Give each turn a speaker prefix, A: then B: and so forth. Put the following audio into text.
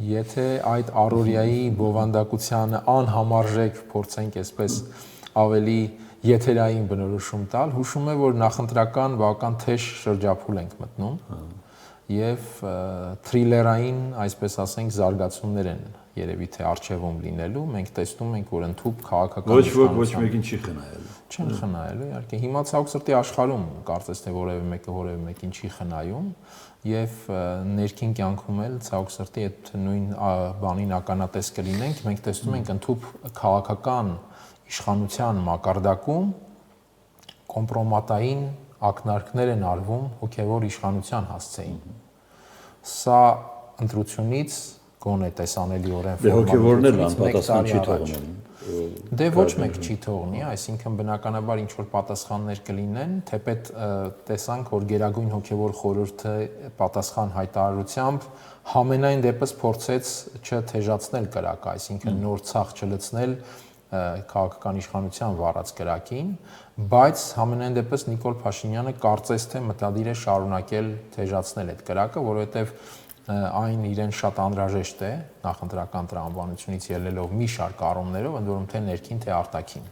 A: Եթե այդ առօրյայի բովանդակությանը անհամարժեք փորձենք այսպես ավելի եթերային բնորոշում տալ, հուշում է, որ նախընտրական բավական թեժ շրջափուլ ենք մտնում եւ թրիլերային, այսպես ասենք, զարգացումներ են երևի թե արժևում լինելու, մենք տեսնում ենք, որ ընդհանուր քաղաքական
B: ոչ մեկին չի խնայելու։
A: Չեն խնայելու, իհարկե։ Հիմա ցավոք սրտի աշխարհում կարծես թե որևէ մեկին չի խնայում եւ ներքին կյանքում էլ ցավոք սրտի այդ նույն բանին ականատես կլինենք, մենք տեսնում ենք ընդհանուր քաղաքական իշխանության մակարդակում կոմպրոմատային ակնարկներ են արվում հոգեվոր իշխանության հասցեին։ Սա ընտրությունից գոնե տեսանելիորեն
B: հոգեվորներն անպատասխան չի թողնում։
A: Դե ոչ մեկ չի թողնի, այսինքն բնականաբար ինչ որ պատասխաններ կլինեն, թեպետ տեսանք, որ Գերագույն հոգևոր խորհուրդը պատասխան հայտարարությամբ համենայն դեպս փորձեց չթեժացնել կրակը, այսինքն նոր ցախ չլցնել քաղաքական իշխանության վարած կրակին, բայց համենայն դեպս Նիկոլ Փաշինյանը կարծես թե մտադիր է շարունակել թեժացնել այդ կրակը, որովհետև այն իրեն շատ անհրաժեշտ է նախընտրական տրամաբանությունից ելնելով մի շարք առումներով, ընդ որում թե ներքին, թե արտաքին։